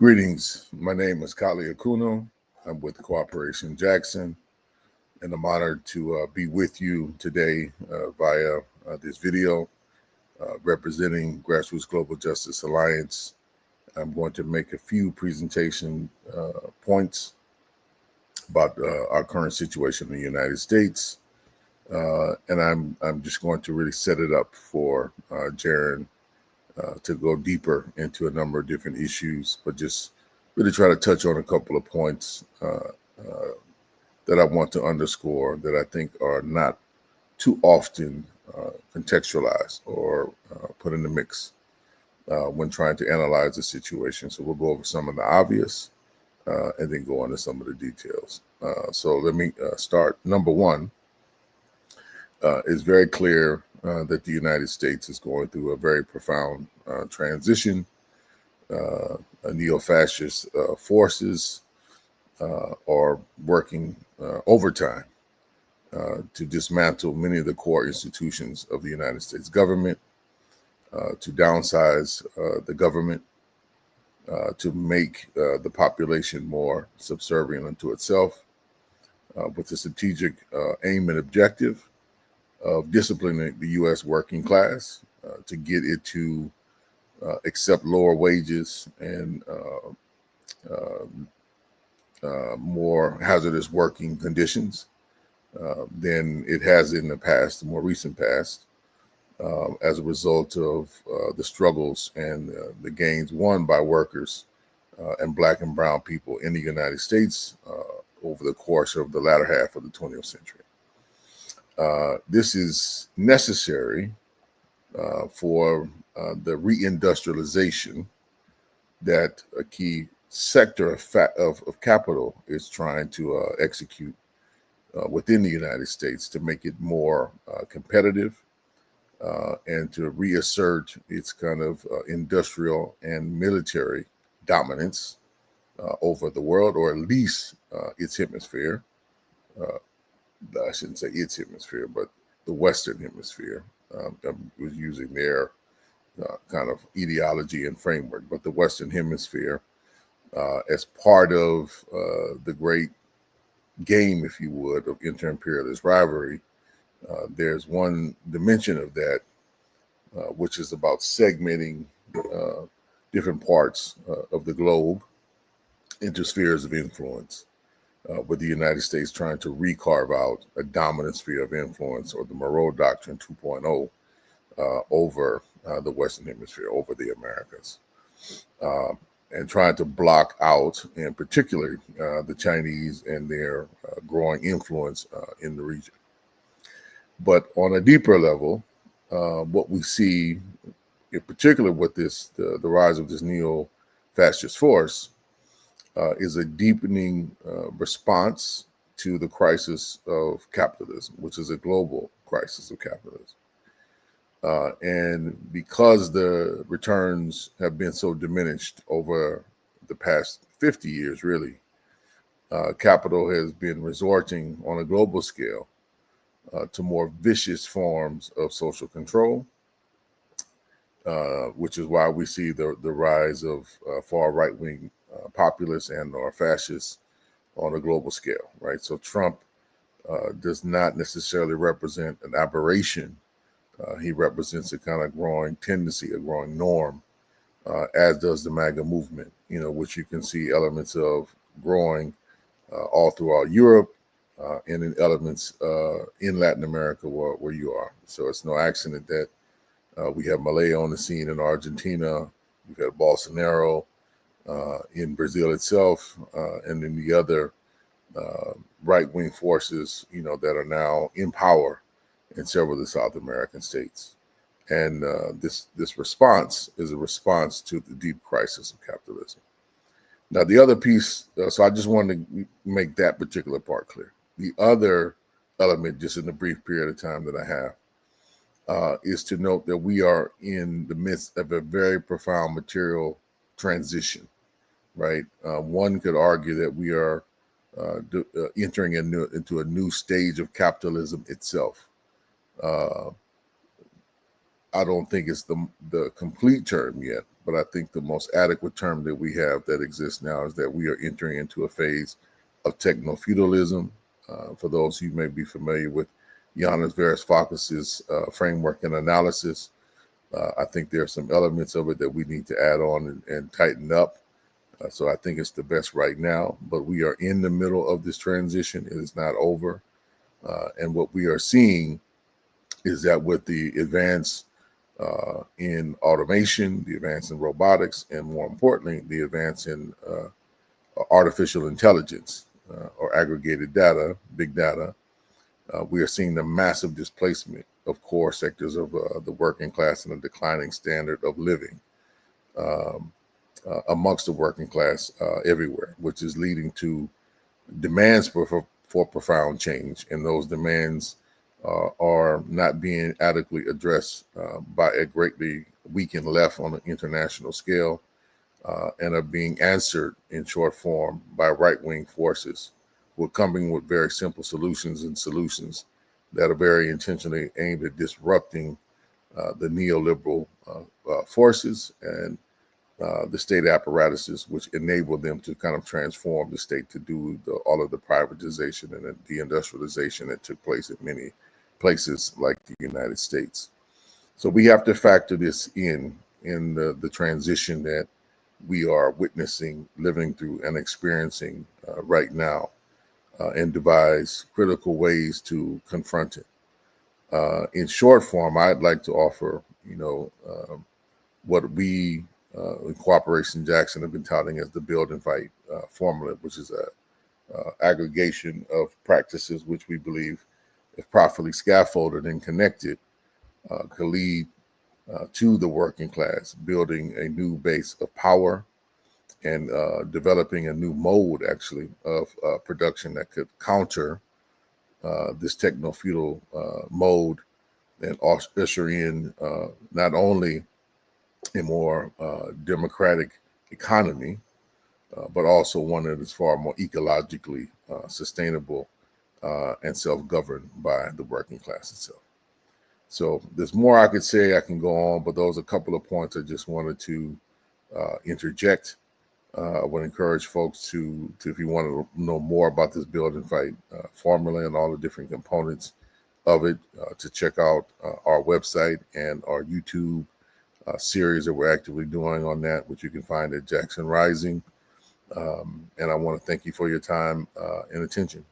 Greetings. My name is Kali Akuno. I'm with Cooperation Jackson, and I'm honored to be with you today via this video representing Grassroots Global Justice Alliance. I'm going to make a few presentation points about our current situation in the United States, and I'm just going to really set it up for Jaron to go deeper into a number of different issues, but just really try to touch on a couple of points that I want to underscore that I think are not too often contextualized or put in the mix when trying to analyze the situation. So we'll go over some of the obvious and then go into some of the details. So let me start. Number one, it's very clear that the United States is going through a very profound transition. Neo-fascist forces are working overtime to dismantle many of the core institutions of the United States government, to downsize the government, to make the population more subservient unto itself, with the strategic aim and objective of disciplining the U.S. working class to get it to accept lower wages and more hazardous working conditions than it has in the past, the more recent past, as a result of the struggles and the gains won by workers and Black and brown people in the United States over the course of the latter half of the 20th century. This is necessary for the reindustrialization that a key sector of capital is trying to execute within the United States to make it more competitive and to reassert its kind of industrial and military dominance over the world, or at least its hemisphere. I shouldn't say its hemisphere, but the Western hemisphere. I was using their kind of ideology and framework, but the Western hemisphere, as part of the great game, if you would, of inter-imperialist rivalry, there's one dimension of that, which is about segmenting different parts of the globe into spheres of influence. With the United States trying to recarve out a dominant sphere of influence, or the Monroe Doctrine 2.0, over the Western Hemisphere, over the Americas, and trying to block out, in particular, the Chinese and their growing influence in the region. But on a deeper level, what we see, in particular with this, the rise of this neo-fascist force, is a deepening response to the crisis of capitalism, which is a global crisis of capitalism. And because the returns have been so diminished over the past 50 years, really, capital has been resorting on a global scale to more vicious forms of social control, which is why we see the rise of far right-wing populists and or fascists on a global scale, right? So Trump does not necessarily represent an aberration. He represents a kind of growing tendency, a growing norm, as does the MAGA movement, which you can see elements of growing all throughout Europe and in elements in Latin America where you are. So it's no accident that we have Milei on the scene in Argentina. We've had Bolsonaro in Brazil itself, and then the other right-wing forces, that are now in power in several of the South American states. And this response is a response to the deep crisis of capitalism. Now, the other piece, so I just wanted to make that particular part clear. The other element, just in the brief period of time that I have, is to note that we are in the midst of a very profound material transition, right? One could argue that we are entering into a new stage of capitalism itself. I don't think it's the complete term yet, but I think the most adequate term that we have that exists now is that we are entering into a phase of techno-feudalism. For those who may be familiar with Yanis Varoufakis's framework and analysis, I think there are some elements of it that we need to add on and tighten up. So I think it's the best right now, but we are in the middle of this transition. It is not over. And what we are seeing is that with the advance in automation, the advance in robotics, and more importantly, the advance in artificial intelligence or aggregated data, big data, we are seeing the massive displacement of core sectors of the working class and a declining standard of living amongst the working class everywhere, which is leading to demands for profound change. And those demands are not being adequately addressed by a greatly weakened left on an international scale and are being answered in short form by right-wing forces who are coming with very simple solutions and solutions that are very intentionally aimed at disrupting the neoliberal forces and the state apparatuses, which enable them to kind of transform the state to do all of the privatization and the deindustrialization that took place in many places like the United States. So we have to factor this in the transition that we are witnessing, living through, and experiencing right now, and devise critical ways to confront it. In short form, I'd like to offer, what we in Cooperation Jackson have been touting as the build and fight formula, which is a aggregation of practices which we believe, if properly scaffolded and connected, could lead to the working class building a new base of power and developing a new mode, actually, of production that could counter this techno-feudal mode and usher in not only a more democratic economy, but also one that is far more ecologically sustainable and self-governed by the working class itself. So there's more I could say. I can go on, but those are a couple of points I just wanted to interject. I would encourage folks to, if you want to know more about this build and fight formula and all the different components of it, to check out our website and our YouTube series that we're actively doing on that, which you can find at Jackson Rising. And I want to thank you for your time and attention.